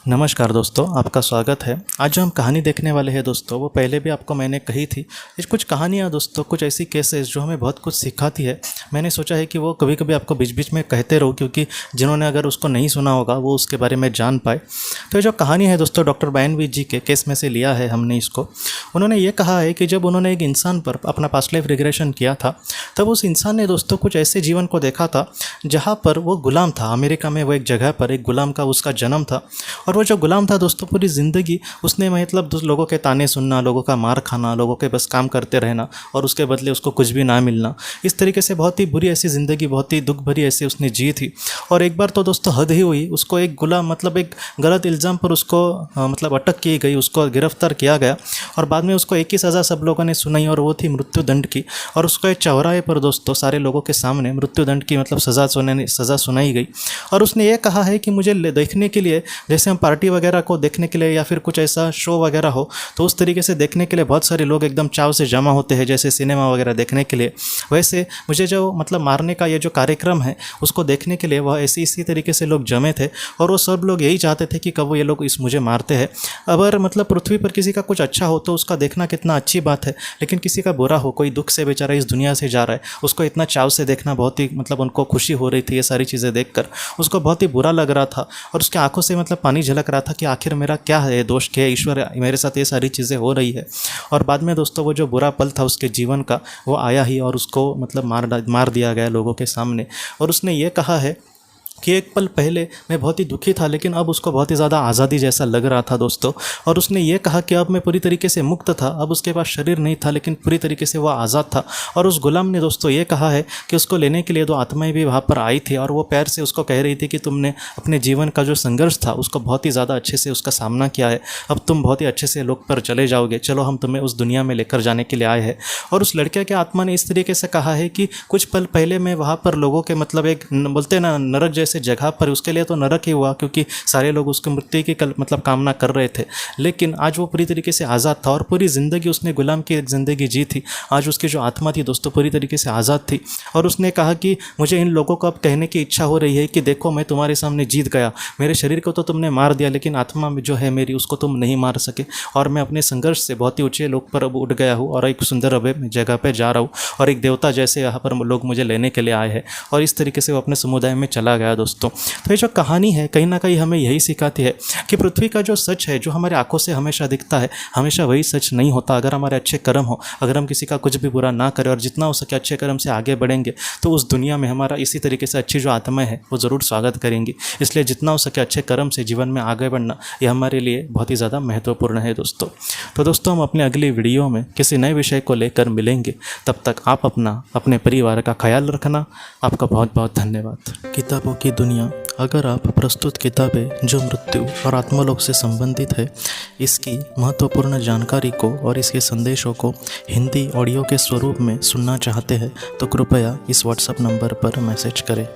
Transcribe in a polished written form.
नमस्कार दोस्तों, आपका स्वागत है। आज जो हम कहानी देखने वाले हैं दोस्तों, वो पहले भी आपको मैंने कही थी। ये कुछ कहानियाँ दोस्तों, कुछ ऐसी केसेस जो हमें बहुत कुछ सिखाती है। मैंने सोचा है कि वो कभी कभी आपको बीच बीच में कहते रहूँ, क्योंकि जिन्होंने अगर उसको नहीं सुना होगा वो उसके बारे में जान पाए। तो ये जो कहानी है दोस्तों, डॉक्टर बायनवी जी के केस में से लिया है हमने इसको। उन्होंने ये कहा है कि जब उन्होंने एक इंसान पर अपना पास्ट लाइफ रिग्रेशन किया था, तब उस इंसान ने दोस्तों कुछ ऐसे जीवन को देखा था जहाँ पर वो गुलाम था। अमेरिका में वो एक जगह पर एक गुलाम का उसका जन्म था, और वो जो गुलाम था दोस्तों, पूरी ज़िंदगी उसने मतलब लोगों के ताने सुनना, लोगों का मार खाना, लोगों के बस काम करते रहना, और उसके बदले उसको कुछ भी ना मिलना। इस तरीके से बहुत ही बुरी ऐसी ज़िंदगी, बहुत ही दुख भरी ऐसी उसने जी थी। और एक बार तो दोस्तों हद ही हुई, उसको एक गुलाम एक गलत इल्ज़ाम पर उसको अटक की गई, उसको गिरफ्तार किया गया, और बाद में उसको एक ही सज़ा सब लोगों ने सुनाई, और वो थी मृत्यु दंड की। और उसको एक चौराहे पर दोस्तों सारे लोगों के सामने मृत्यु दंड की सज़ा सुनाई गई। और उसने ये कहा है कि मुझे देखने के लिए, जैसे हम पार्टी वगैरह को देखने के लिए या फिर कुछ ऐसा शो वगैरह हो, तो उस तरीके से देखने के लिए बहुत सारे लोग एकदम चाव से जमा होते हैं, जैसे सिनेमा वगैरह देखने के लिए। वैसे मुझे जो मारने का ये जो कार्यक्रम है, उसको देखने के लिए वह इसी तरीके से लोग जमे थे, और वो सब लोग यही चाहते थे कि कब ये लोग मुझे मारते हैं। अगर पृथ्वी पर किसी का कुछ अच्छा हो तो उसका देखना कितना अच्छी बात है, लेकिन किसी का बुरा हो, कोई दुख से बेचारा इस दुनिया से जा रहा है, उसको इतना चाव से देखना बहुत ही उनको खुशी हो रही थी। ये सारी चीज़ें देखकर उसको बहुत ही बुरा लग रहा था, और उसके आंखों से पानी झलक रहा था कि आखिर मेरा क्या है दोष, क्या ईश्वर मेरे साथ ये सारी चीज़ें हो रही है। और बाद में दोस्तों वो जो बुरा पल था उसके जीवन का, वो आया ही, और उसको मार दिया गया लोगों के सामने। और उसने ये कहा है कि एक पल पहले मैं बहुत ही दुखी था, लेकिन अब उसको बहुत ही ज़्यादा आज़ादी जैसा लग रहा था दोस्तों। और उसने ये कहा कि अब मैं पूरी तरीके से मुक्त था, अब उसके पास शरीर नहीं था, लेकिन पूरी तरीके से वो आज़ाद था। और उस गुलाम ने दोस्तों ये कहा है कि उसको लेने के लिए दो आत्माएं भी वहाँ पर आई थी, और वो प्यार से उसको कह रही थी कि तुमने अपने जीवन का जो संघर्ष था उसको बहुत ही ज़्यादा अच्छे से उसका सामना किया है, अब तुम बहुत ही अच्छे से लोक पर चले जाओगे, चलो हम तुम्हें उस दुनिया में लेकर जाने के लिए आए हैं। और उस लड़के के आत्मा ने इस तरीके से कहा है कि कुछ पल पहले मैं वहाँ पर लोगों के एक बोलते ना नरक जैसे जगह पर, उसके लिए तो नरक ही हुआ, क्योंकि सारे लोग उसकी मृत्यु की कामना कर रहे थे, लेकिन आज वो पूरी तरीके से आज़ाद था, और पूरी ज़िंदगी उसने गुलाम की एक ज़िंदगी जी थी। आज उसकी जो आत्मा थी दोस्तों पूरी तरीके से आज़ाद थी, और उसने कहा कि मुझे इन लोगों को अब कहने की इच्छा हो रही है कि देखो मैं तुम्हारे सामने जीत गया, मेरे शरीर को तो तुमने मार दिया, लेकिन आत्मा में जो है मेरी, उसको तुम नहीं मार सके, और मैं अपने संघर्ष से बहुत ही ऊँचे लोक पर अब उठ गया हूँ, और एक सुंदर जगह पर जा रहा हूँ, और एक देवता जैसे यहाँ पर लोग मुझे लेने के लिए आए हैं। और इस तरीके से वो अपने समुदाय में चला गया दोस्तों। तो ये जो कहानी है कहीं ना कहीं हमें यही सिखाती है कि पृथ्वी का जो सच है, जो हमारे आंखों से हमेशा दिखता है, हमेशा वही सच नहीं होता। अगर हमारे अच्छे कर्म हो, अगर हम किसी का कुछ भी बुरा ना करें, और जितना हो सके अच्छे कर्म से आगे बढ़ेंगे, तो उस दुनिया में हमारा इसी तरीके से अच्छी जो आत्माएं है वो ज़रूर स्वागत करेंगी। इसलिए जितना हो सके अच्छे कर्म से जीवन में आगे बढ़ना, ये हमारे लिए बहुत ही ज़्यादा महत्वपूर्ण है दोस्तों। तो दोस्तों हम अपने अगली वीडियो में किसी नए विषय को लेकर मिलेंगे। तब तक आप अपने परिवार का ख्याल रखना। आपका बहुत बहुत धन्यवाद। किताबों की दुनिया, अगर आप प्रस्तुत किताबें जो मृत्यु और आत्मलोक से संबंधित है, इसकी महत्वपूर्ण जानकारी को और इसके संदेशों को हिंदी ऑडियो के स्वरूप में सुनना चाहते हैं, तो कृपया इस व्हाट्सएप नंबर पर मैसेज करें।